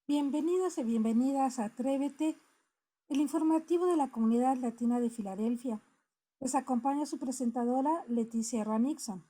Bienvenidos y bienvenidas a Atrévete, el informativo de la comunidad latina de Filadelfia. Les acompaña su presentadora Leticia Ranixon.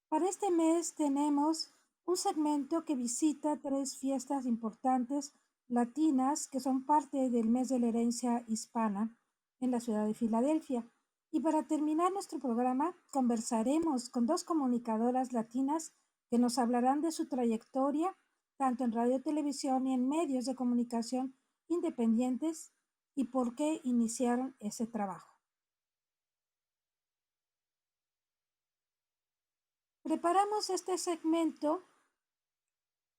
Para este mes tenemos un segmento que visita 3 fiestas importantes latinas que son parte del mes de la herencia hispana en la ciudad de Filadelfia. Y para terminar nuestro programa, conversaremos con 2 comunicadoras latinas que nos hablarán de su trayectoria tanto en radio, televisión y en medios de comunicación independientes y por qué iniciaron ese trabajo. Preparamos este segmento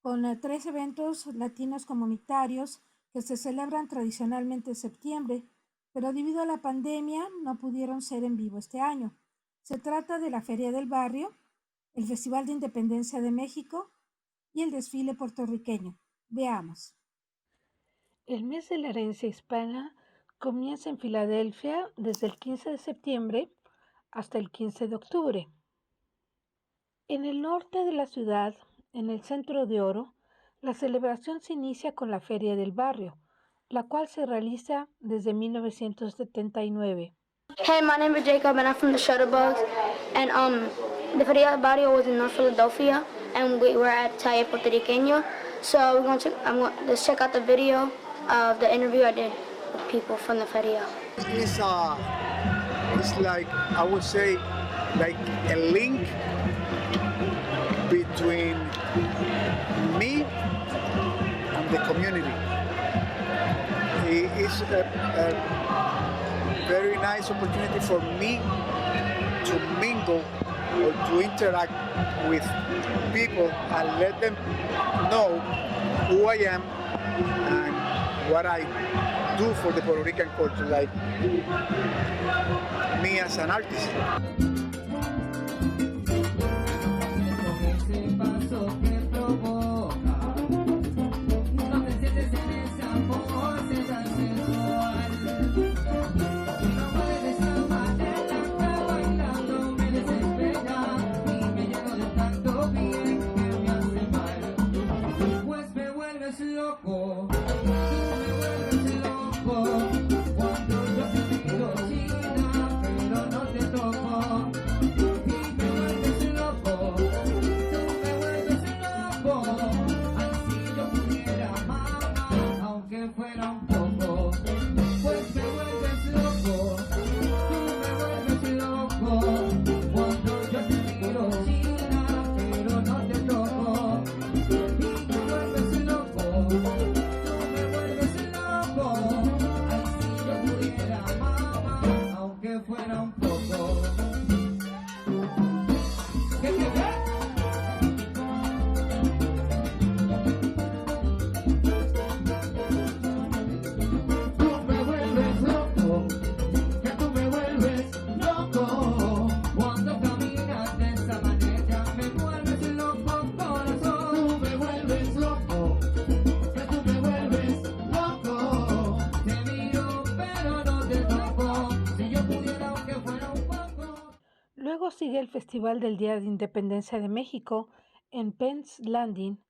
con 3 eventos latinos comunitarios que se celebran tradicionalmente en septiembre, pero debido a la pandemia no pudieron ser en vivo este año. Se trata de la Feria del Barrio, el Festival de Independencia de México y el desfile puertorriqueño. Veamos. El mes de la herencia hispana comienza en Filadelfia desde el 15 de septiembre hasta el 15 de octubre. En el norte de la ciudad, en el Centro de Oro, la celebración se inicia con la Feria del Barrio, la cual se realiza desde 1979. Hey, my name is Jacob and I'm from the Shutterbugs. And the Feria del Barrio was in North Philadelphia. And we were at Taller Puertorriqueño, so let's check out the video of the interview I did with people from the feria. It's like, I would say, like a link between me and the community. It's a very nice opportunity for me to mingle or to interact with people and let them know who I am and what I do for the Puerto Rican culture, like me as an artist. Luego sigue el Festival del Día de Independencia de México en Penn's Landing,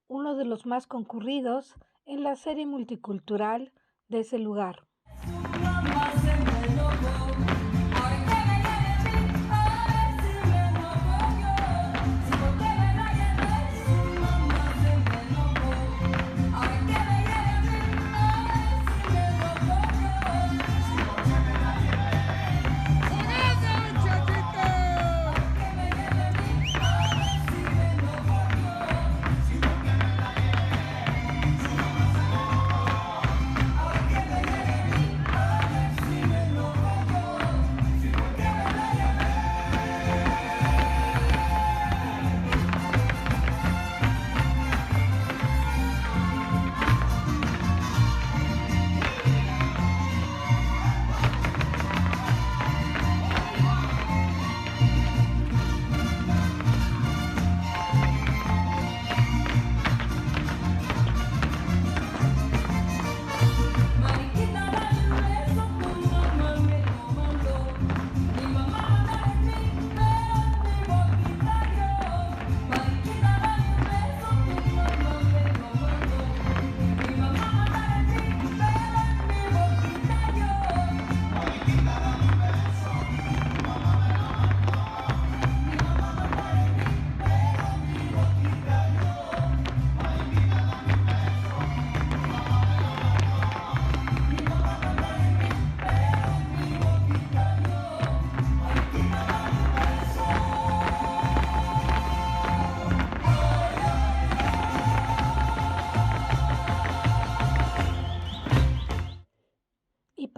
uno de los más concurridos en la serie multicultural de ese lugar.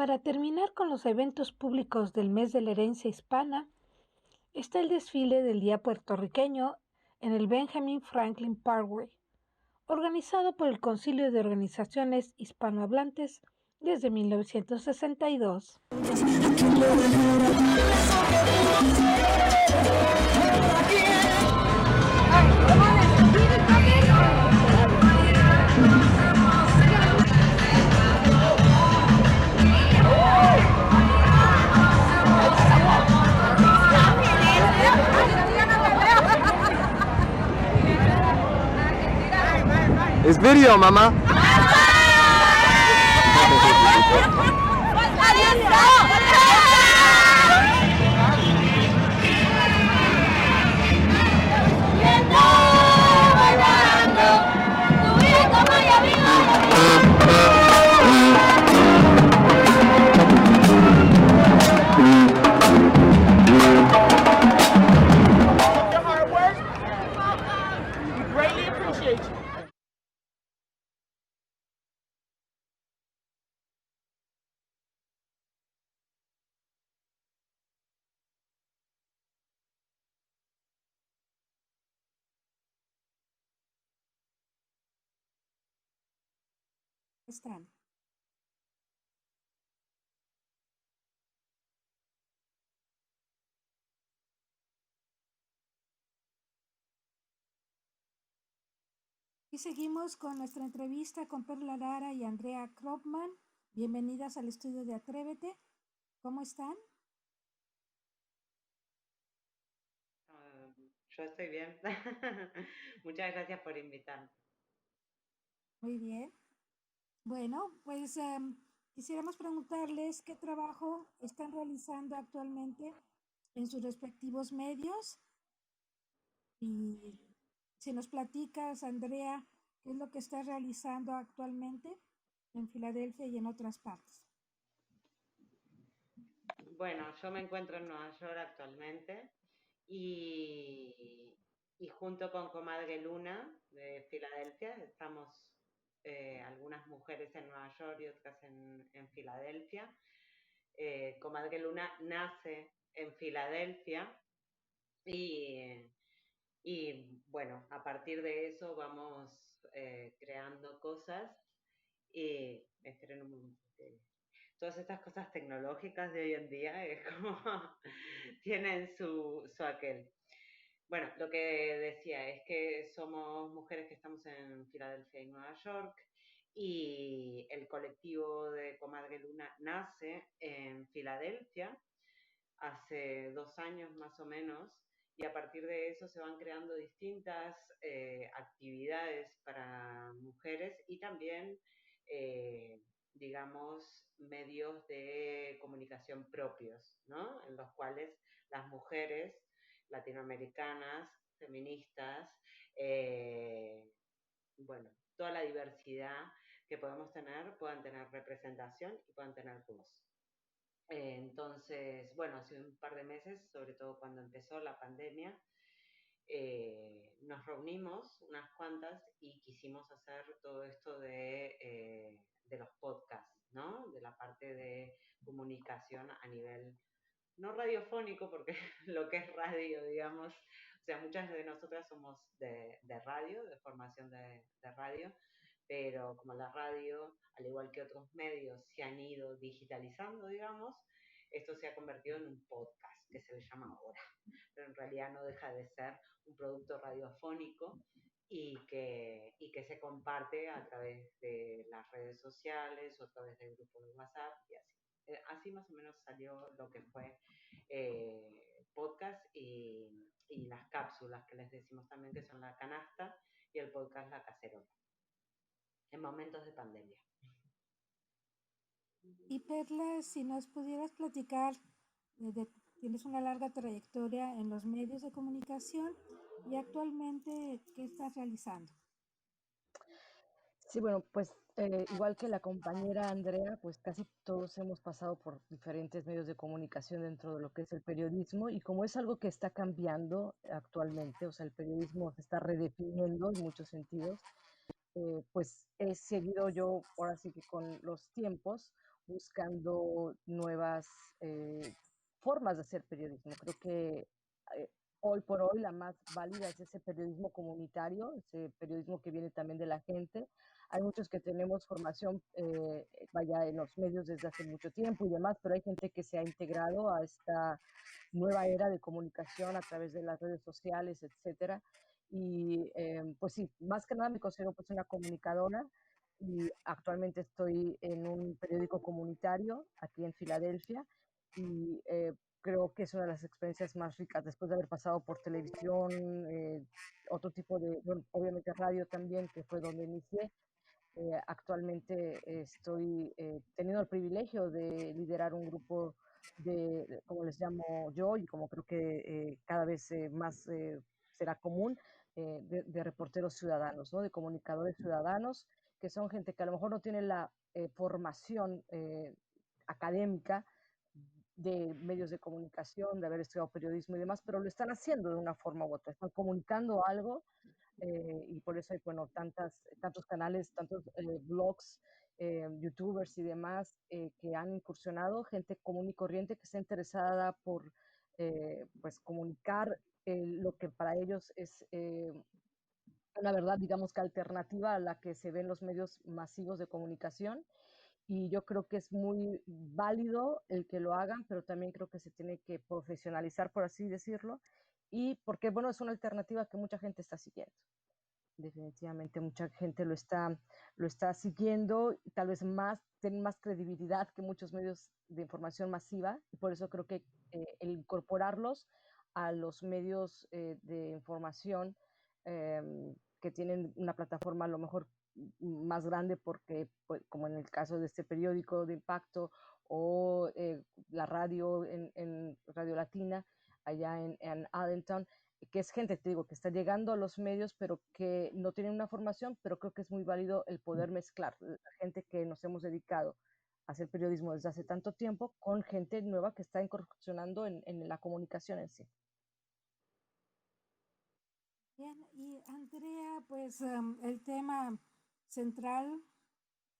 para terminar con los eventos públicos del mes de la herencia hispana, está el desfile del Día Puertorriqueño en el Benjamin Franklin Parkway, organizado por el Concilio de Organizaciones Hispanohablantes desde 1962. It's video, mama. Your hard work. We greatly appreciate you. Están. Y seguimos con nuestra entrevista con Perla Lara y Andrea Kropman. Bienvenidas al estudio de Atrévete. ¿Cómo están? Yo estoy bien. Muchas gracias por invitarme. Muy bien. Bueno, pues quisiéramos preguntarles qué trabajo están realizando actualmente en sus respectivos medios y si nos platicas, Andrea, qué es lo que estás realizando actualmente en Filadelfia y en otras partes. Bueno, yo me encuentro en Nueva York actualmente y junto con Comadre Luna de Filadelfia, estamos algunas mujeres en Nueva York y otras en Filadelfia. Comadre Luna nace en Filadelfia y, y bueno, a partir de eso vamos creando cosas y esperen un momento. Todas estas cosas tecnológicas de hoy en día es como tienen su aquel. Bueno, lo que decía es que somos mujeres que estamos en Filadelfia y Nueva York y el colectivo de Comadre Luna nace en Filadelfia hace 2 años más o menos, y a partir de eso se van creando distintas actividades para mujeres y también, digamos, medios de comunicación propios, ¿no? En los cuales las mujeres latinoamericanas, feministas, bueno, toda la diversidad que podemos tener, puedan tener representación y puedan tener voz. Entonces, bueno, hace un par de meses, sobre todo cuando empezó la pandemia, nos reunimos unas cuantas y quisimos hacer todo esto de los podcasts, ¿no? De la parte de comunicación a nivel no radiofónico, porque lo que es radio, digamos, o sea, muchas de nosotras somos de radio, de formación de radio, pero como la radio, al igual que otros medios, se han ido digitalizando, digamos, esto se ha convertido en un podcast, que se le llama ahora, pero en realidad no deja de ser un producto radiofónico y que se comparte a través de las redes sociales o a través del grupo de WhatsApp y así. Así más o menos salió lo que fue podcast y las cápsulas que les decimos también que son la canasta y el podcast La Cacerola en momentos de pandemia. Y Perla, si nos pudieras platicar, tienes una larga trayectoria en los medios de comunicación y actualmente, ¿qué estás realizando? Sí, bueno, pues igual que la compañera Andrea, pues casi todos hemos pasado por diferentes medios de comunicación dentro de lo que es el periodismo y como es algo que está cambiando actualmente, o sea, el periodismo se está redefiniendo en muchos sentidos, pues he seguido yo ahora sí que con los tiempos, buscando nuevas formas de hacer periodismo. Creo que hoy por hoy la más válida es ese periodismo comunitario, ese periodismo que viene también de la gente. Hay muchos que tenemos formación, vaya, en los medios desde hace mucho tiempo y demás, pero hay gente que se ha integrado a esta nueva era de comunicación a través de las redes sociales, etcétera. Y pues sí, más que nada me considero pues una comunicadora y actualmente estoy en un periódico comunitario aquí en Filadelfia y creo que es una de las experiencias más ricas después de haber pasado por televisión, otro tipo de, bueno, obviamente radio también, que fue donde inicié. Actualmente estoy teniendo el privilegio de liderar un grupo como les llamo yo, y como creo que cada vez más será común, de reporteros ciudadanos, ¿no? De comunicadores ciudadanos, que son gente que a lo mejor no tiene la formación académica de medios de comunicación, de haber estudiado periodismo y demás, pero lo están haciendo de una forma u otra, están comunicando algo y por eso hay, bueno, tantos canales, tantos blogs, youtubers y demás que han incursionado, gente común y corriente que está interesada por pues comunicar lo que para ellos es una verdad, digamos que alternativa a la que se ve en los medios masivos de comunicación. Y yo creo que es muy válido el que lo hagan, pero también creo que se tiene que profesionalizar, por así decirlo, y porque, bueno, es una alternativa que mucha gente está siguiendo. Definitivamente mucha gente lo está siguiendo, tal vez más, tienen más credibilidad que muchos medios de información masiva, y por eso creo que el incorporarlos a los medios de información eh, que tienen una plataforma a lo mejor más grande, porque pues, como en el caso de este periódico de impacto o la radio en Radio Latina, allá en Allentown, que es gente, te digo, que está llegando a los medios, pero que no tienen una formación, pero creo que es muy válido el poder mezclar la gente que nos hemos dedicado a hacer periodismo desde hace tanto tiempo con gente nueva que está incursionando en la comunicación en sí. Bien, y Andrea, pues el tema central,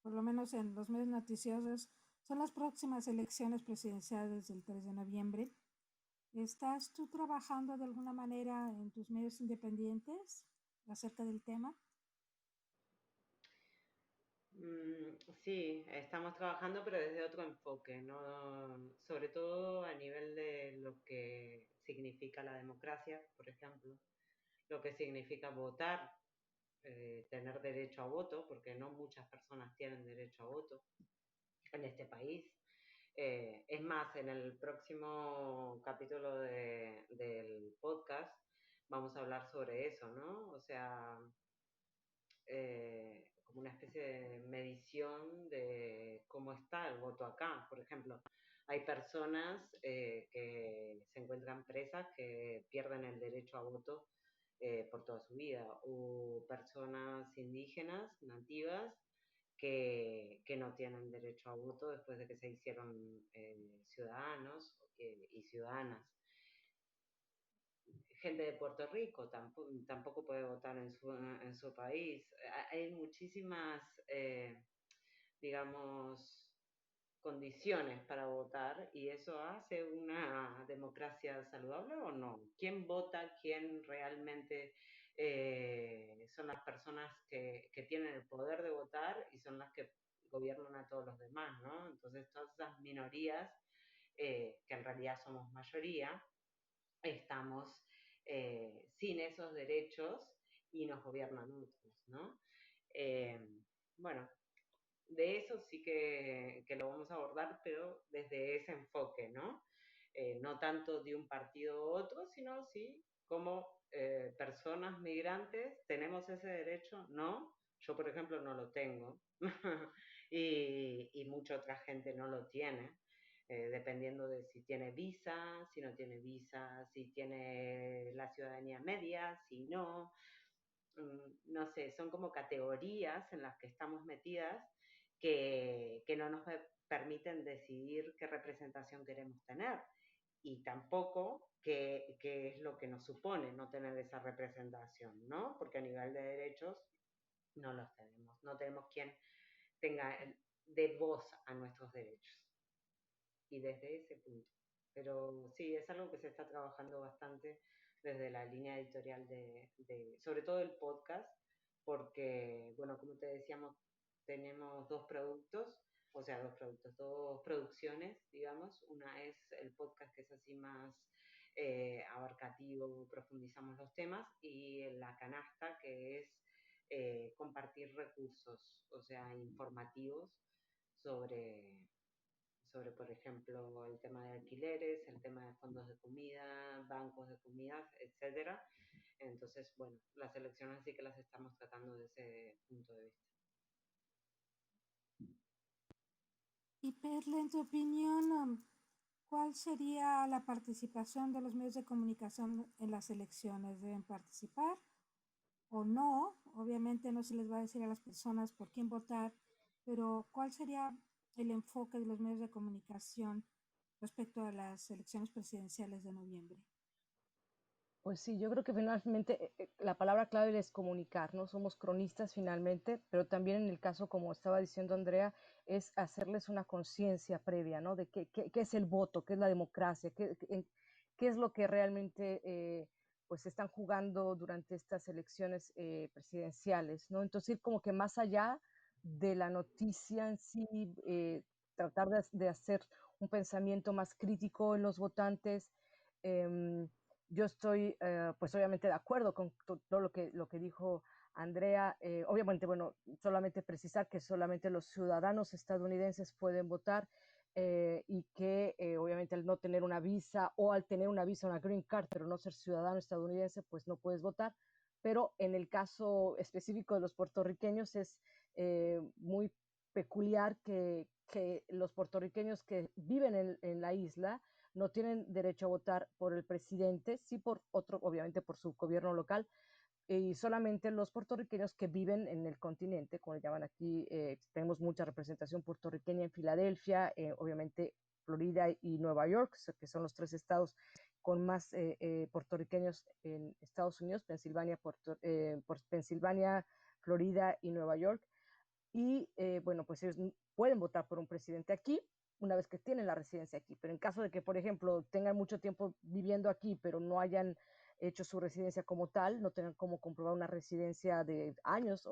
por lo menos en los medios noticiosos, son las próximas elecciones presidenciales del 3 de noviembre. ¿Estás tú trabajando de alguna manera en tus medios independientes acerca del tema? Sí, estamos trabajando, pero desde otro enfoque, ¿no? Sobre todo a nivel de lo que significa la democracia, por ejemplo, lo que significa votar, tener derecho a voto, porque no muchas personas tienen derecho a voto en este país. Es más, en el próximo capítulo del podcast vamos a hablar sobre eso, ¿no? O sea, como una especie de medición de cómo está el voto acá. Por ejemplo, hay personas que se encuentran presas que pierden el derecho a voto por toda su vida, o personas indígenas, nativas, que no tienen derecho a voto después de que se hicieron ciudadanos y ciudadanas. Gente de Puerto Rico tampoco puede votar en su país. Hay muchísimas, digamos, condiciones para votar y eso hace una democracia saludable o no. ¿Quién vota? ¿Quién realmente son las personas que tienen el poder de votar y son las que gobiernan a todos los demás, ¿no? Entonces todas esas minorías, que en realidad somos mayoría, estamos sin esos derechos y nos gobiernan otros, ¿no? Eh, bueno, de eso sí que lo vamos a abordar, pero desde ese enfoque, ¿no? No tanto de un partido u otro, sino sí como personas migrantes, ¿tenemos ese derecho? No, yo por ejemplo no lo tengo y mucha otra gente no lo tiene. Dependiendo de si tiene visa, si no tiene visa, si tiene la ciudadanía media, si no, no sé, son como categorías en las que estamos metidas que no nos permiten decidir qué representación queremos tener y tampoco qué es lo que nos supone no tener esa representación, ¿no? Porque a nivel de derechos no los tenemos, no tenemos quien tenga dé voz a nuestros derechos. Y desde ese punto. Pero sí, es algo que se está trabajando bastante desde la línea editorial sobre todo el podcast, porque, bueno, como te decíamos, tenemos dos producciones, digamos. Una es el podcast, que es así más abarcativo, profundizamos los temas, y la canasta, que es compartir recursos, o sea, informativos sobre, por ejemplo, el tema de alquileres, el tema de fondos de comida, bancos de comidas, etcétera. Entonces, bueno, las elecciones sí que las estamos tratando desde ese punto de vista. Y Perla, en tu opinión, ¿cuál sería la participación de los medios de comunicación en las elecciones? ¿Deben participar o no? Obviamente no se les va a decir a las personas por quién votar, pero ¿cuál sería el enfoque de los medios de comunicación respecto a las elecciones presidenciales de noviembre? Pues sí, yo creo que finalmente la palabra clave es comunicar, ¿no? Somos cronistas finalmente, pero también en el caso, como estaba diciendo Andrea, es hacerles una conciencia previa, ¿no? De qué es el voto, qué es la democracia, qué es lo que realmente pues están jugando durante estas elecciones presidenciales, ¿no? Entonces ir como que más allá de la noticia en sí, tratar de hacer un pensamiento más crítico en los votantes. Yo estoy, pues obviamente de acuerdo con todo lo que dijo Andrea. Obviamente, bueno, solamente precisar que solamente los ciudadanos estadounidenses pueden votar y que obviamente al no tener una visa o al tener una visa, una green card, pero no ser ciudadano estadounidense, pues no puedes votar. Pero en el caso específico de los puertorriqueños es muy peculiar que los puertorriqueños que viven en la isla no tienen derecho a votar por el presidente, sí por otro, obviamente por su gobierno local, y solamente los puertorriqueños que viven en el continente, como le llaman aquí, tenemos mucha representación puertorriqueña en Filadelfia, obviamente Florida y Nueva York, que son los tres estados con más puertorriqueños en Estados Unidos, Pensilvania, Florida y Nueva York. Y bueno, pues ellos pueden votar por un presidente aquí una vez que tienen la residencia aquí, pero en caso de que, por ejemplo, tengan mucho tiempo viviendo aquí, pero no hayan hecho su residencia como tal, no tengan cómo comprobar una residencia de años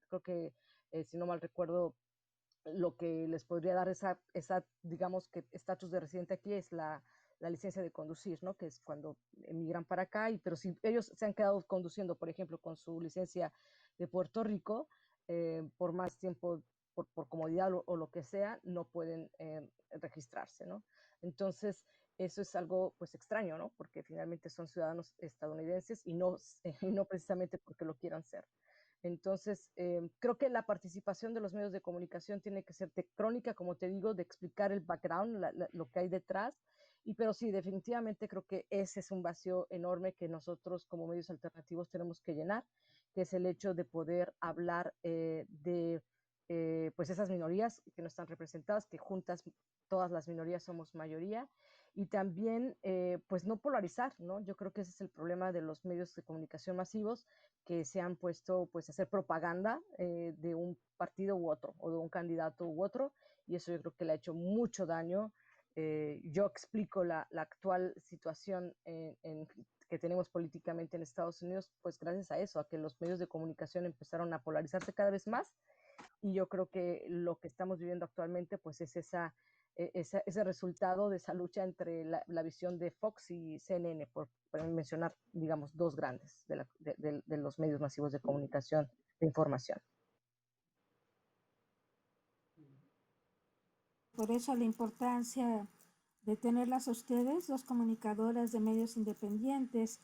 creo que, si no mal recuerdo, lo que les podría dar esa digamos que estatus de residente aquí es la licencia de conducir, ¿no? Que es cuando emigran para acá, pero si ellos se han quedado conduciendo, por ejemplo, con su licencia de Puerto Rico, por más tiempo, por comodidad o lo que sea, no pueden registrarse, ¿no? Entonces, eso es algo pues extraño, ¿no? Porque finalmente son ciudadanos estadounidenses y no, y no precisamente porque lo quieran ser. Entonces, creo que la participación de los medios de comunicación tiene que ser de crónica, como te digo, de explicar el background, lo que hay detrás. Pero sí, definitivamente creo que ese es un vacío enorme que nosotros como medios alternativos tenemos que llenar, que es el hecho de poder hablar de pues esas minorías que no están representadas, que juntas todas las minorías somos mayoría, y también pues no polarizar, ¿no? Yo creo que ese es el problema de los medios de comunicación masivos, que se han puesto pues a hacer propaganda de un partido u otro, o de un candidato u otro, y eso yo creo que le ha hecho mucho daño. Yo explico la actual situación que tenemos políticamente en Estados Unidos, pues gracias a eso, a que los medios de comunicación empezaron a polarizarse cada vez más, y yo creo que lo que estamos viviendo actualmente pues es ese resultado de esa lucha entre la visión de Fox y CNN, por mencionar, digamos, dos grandes de los medios masivos de comunicación de información. Por eso la importancia de tenerlas a ustedes, dos comunicadoras de medios independientes.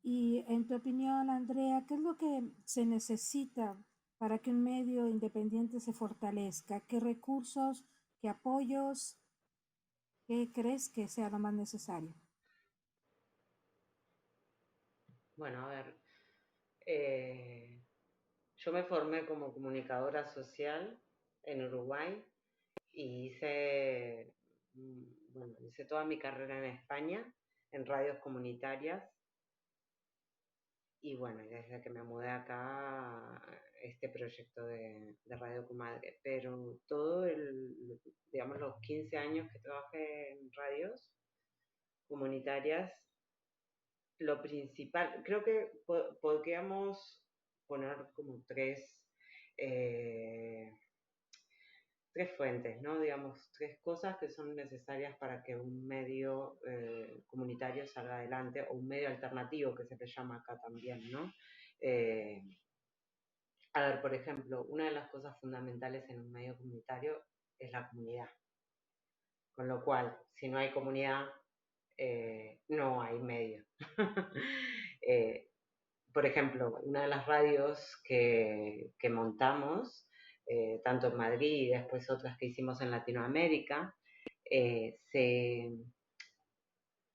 Y en tu opinión, Andrea, ¿qué es lo que se necesita para que un medio independiente se fortalezca? ¿Qué recursos, qué apoyos, qué crees que sea lo más necesario? Bueno, a ver, yo me formé como comunicadora social en Uruguay y hice toda mi carrera en España, en radios comunitarias, y bueno, desde que me mudé acá, este proyecto de Radio Comadre, pero todo digamos, los 15 años que trabajé en radios comunitarias, lo principal, creo que podríamos poner como eh, tres fuentes, ¿no? Digamos, tres cosas que son necesarias para que un medio comunitario salga adelante, o un medio alternativo que se le llama acá también, ¿no? Eh, a ver, por ejemplo, una de las cosas fundamentales en un medio comunitario es la comunidad. Con lo cual, si no hay comunidad, no hay medio. eh, por ejemplo, una de las radios que montamos, tanto en Madrid y después otras que hicimos en Latinoamérica, eh, se,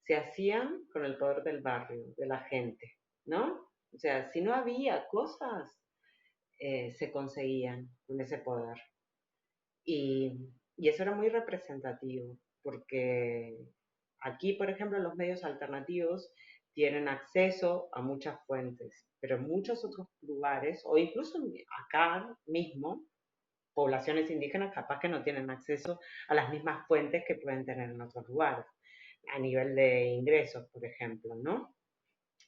se hacían con el poder del barrio, de la gente, ¿no? O sea, si no había cosas, se conseguían con ese poder. Y eso era muy representativo, porque aquí, por ejemplo, los medios alternativos tienen acceso a muchas fuentes, pero en muchos otros lugares, o incluso acá mismo, poblaciones indígenas capaz que no tienen acceso a las mismas fuentes que pueden tener en otros lugares, a nivel de ingresos, por ejemplo, ¿no?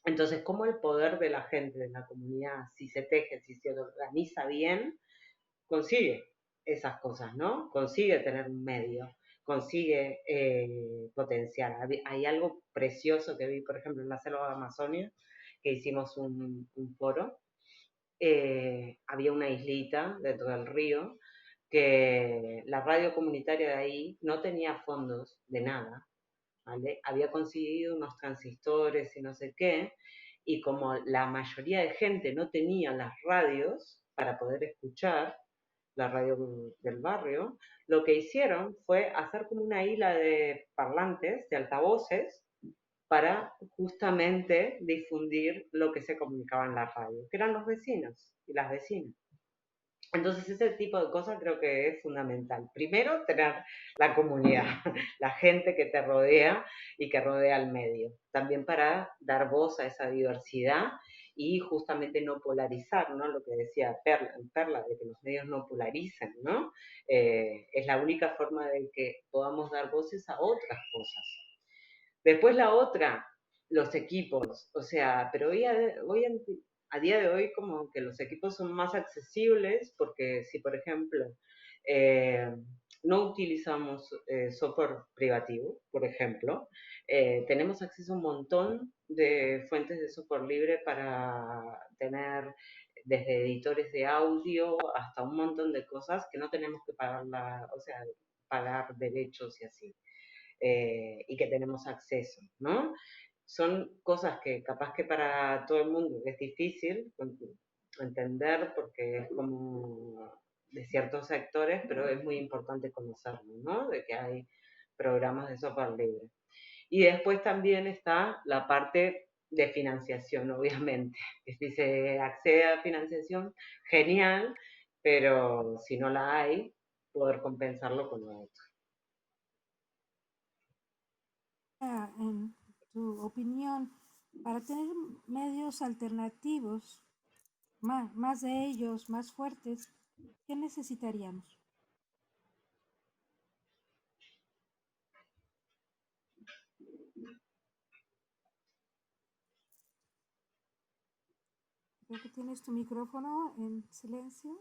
Entonces, ¿cómo el poder de la gente, de la comunidad, si se teje, si se organiza bien, consigue esas cosas, ¿no? Consigue tener un medio, consigue potenciar? Hay algo precioso que vi, por ejemplo, en la selva de Amazonia, que hicimos un foro. Había una islita dentro del río que la radio comunitaria de ahí no tenía fondos de nada, ¿vale? Había conseguido unos transistores y no sé qué, y como la mayoría de gente no tenía las radios para poder escuchar, la radio del barrio, lo que hicieron fue hacer como una isla de parlantes, de altavoces, para justamente difundir lo que se comunicaba en la radio, que eran los vecinos y las vecinas. Entonces ese tipo de cosas creo que es fundamental. Primero, tener la comunidad, la gente que te rodea y que rodea al medio. También para dar voz a esa diversidad y justamente no polarizar, ¿no? Lo que decía Perla, de que los medios no polaricen, ¿no? Es la única forma de que podamos dar voces a otras cosas. Después la otra, los equipos, o sea, pero a día de hoy como que los equipos son más accesibles porque si, por ejemplo, eh, no utilizamos software privativo, por ejemplo, tenemos acceso a un montón de fuentes de software libre para tener desde editores de audio hasta un montón de cosas que no tenemos que pagar o sea, pagar derechos y así, y que tenemos acceso, ¿no? Son cosas que capaz que para todo el mundo es difícil entender porque es como de ciertos sectores, pero es muy importante conocerlo, ¿no? De que hay programas de software libre. Y después también está la parte de financiación, obviamente. Que si se accede a financiación, genial, pero si no la hay, poder compensarlo con lo otro. En tu opinión, para tener medios alternativos, más de ellos, más fuertes, ¿qué necesitaríamos? Creo que tienes tu micrófono en silencio.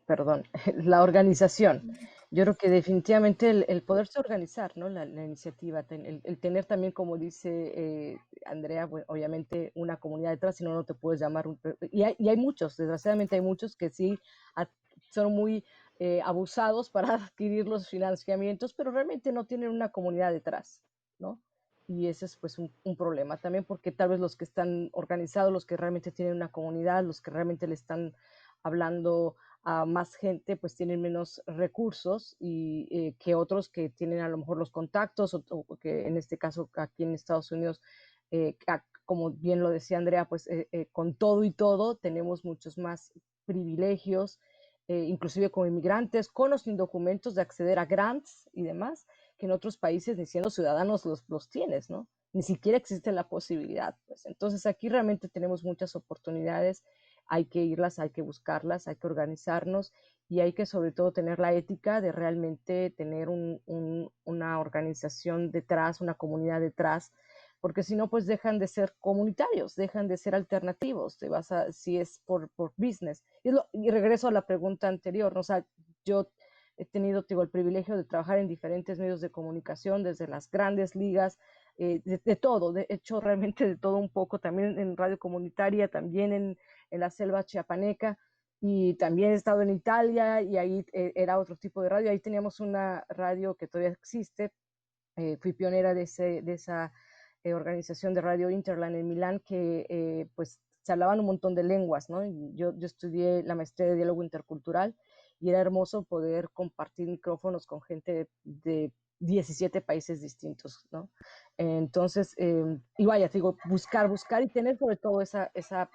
Perdón, la organización. Yo creo que definitivamente el poderse organizar, ¿no? La iniciativa, el tener también, como dice Andrea, bueno, obviamente una comunidad detrás, si no, no te puedes llamar. Y hay muchos, desgraciadamente hay muchos que sí son muy abusados para adquirir los financiamientos, pero realmente no tienen una comunidad detrás, ¿no? Y ese es pues un problema también, porque tal vez los que están organizados, los que realmente tienen una comunidad, los que realmente le están hablando a más gente, pues tienen menos recursos y que otros que tienen a lo mejor los contactos o que en este caso aquí en Estados Unidos, como bien lo decía Andrea, pues con todo y todo tenemos muchos más privilegios, inclusive como inmigrantes, con los documentos de acceder a grants y demás, que en otros países ni siendo ciudadanos los tienes, ¿no? Ni siquiera existe la posibilidad, pues. Entonces aquí realmente tenemos muchas oportunidades, hay que irlas, hay que buscarlas, hay que organizarnos y hay que sobre todo tener la ética de realmente tener una organización detrás, una comunidad detrás, porque si no, pues dejan de ser comunitarios, dejan de ser alternativos, si es por business. Y regreso a la pregunta anterior, ¿no? O sea, yo he tenido, el privilegio de trabajar en diferentes medios de comunicación, desde las grandes ligas, de todo, de hecho realmente de todo un poco, también en radio comunitaria, también en la selva chiapaneca, y también he estado en Italia y ahí era otro tipo de radio, ahí teníamos una radio que todavía existe, fui pionera de esa organización de Radio Interland en Milán, que pues se hablaban un montón de lenguas, ¿no? Y yo estudié la maestría de diálogo intercultural y era hermoso poder compartir micrófonos con gente de 17 países distintos, ¿no? Entonces, y vaya, te digo, buscar y tener sobre todo esa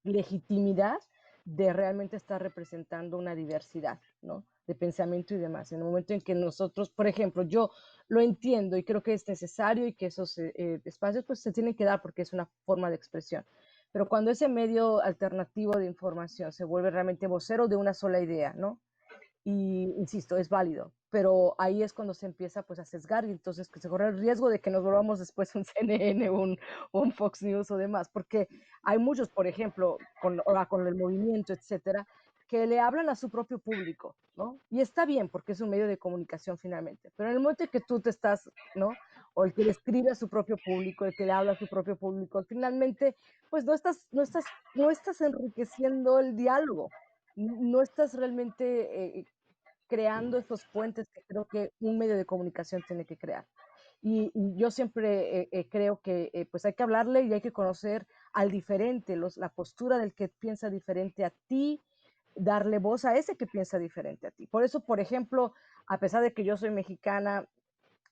legitimidad de realmente estar representando una diversidad, ¿no? De pensamiento y demás. En el momento en que nosotros, por ejemplo, yo lo entiendo y creo que es necesario y que esos espacios pues se tienen que dar porque es una forma de expresión. Pero cuando ese medio alternativo de información se vuelve realmente vocero de una sola idea, ¿no? Y insisto, es válido, pero ahí es cuando se empieza pues a sesgar y entonces que se corre el riesgo de que nos volvamos después un CNN, un Fox News o demás, porque hay muchos, por ejemplo, con el movimiento, etcétera, que le hablan a su propio público, ¿no? Y está bien porque es un medio de comunicación finalmente, pero en el momento en que tú te estás, ¿no? O el que le escribe a su propio público, el que le habla a su propio público, finalmente, pues no estás enriqueciendo el diálogo, no estás realmente creando estos puentes que creo que un medio de comunicación tiene que crear. Y yo siempre creo que pues hay que hablarle y hay que conocer al diferente, la postura del que piensa diferente a ti, darle voz a ese que piensa diferente a ti. Por eso, por ejemplo, a pesar de que yo soy mexicana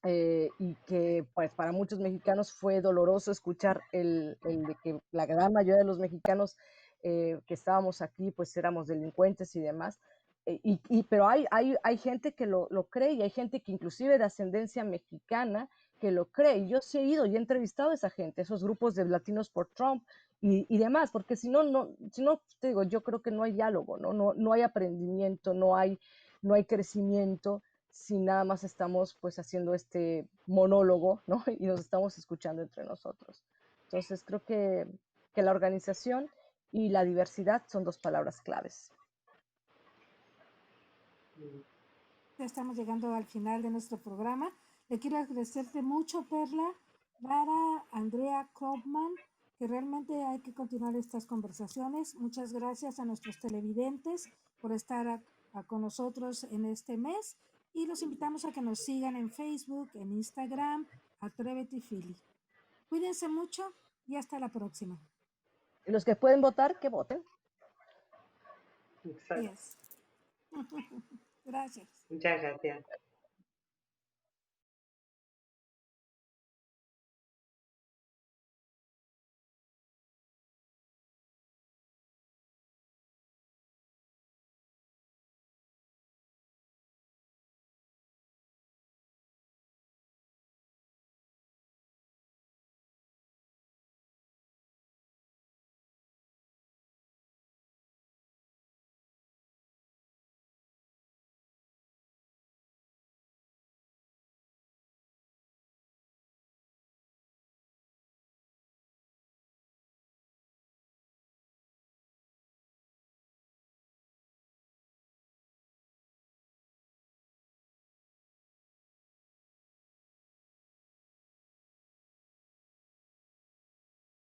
y que pues para muchos mexicanos fue doloroso escuchar el de que la gran mayoría de los mexicanos que estábamos aquí pues éramos delincuentes y demás, pero hay gente que lo cree y hay gente que inclusive de ascendencia mexicana que lo cree. Y yo sí he ido y he entrevistado a esa gente, esos grupos de latinos por Trump y demás, porque si no, te digo, yo creo que no hay diálogo, no hay aprendimiento, no hay crecimiento si nada más estamos pues haciendo este monólogo, ¿no? Y nos estamos escuchando entre nosotros. Entonces creo que la organización y la diversidad son dos palabras claves. Ya estamos llegando al final de nuestro programa. Le quiero agradecerte mucho, Perla, Lara, Andrea Kaufman, que realmente hay que continuar estas conversaciones. Muchas gracias a nuestros televidentes por estar con nosotros en este mes y los invitamos a que nos sigan en Facebook, en Instagram, Atrévete Philly. Cuídense mucho y hasta la próxima. Y los que pueden votar, que voten. Exacto. Yes. Gracias. Muchas gracias.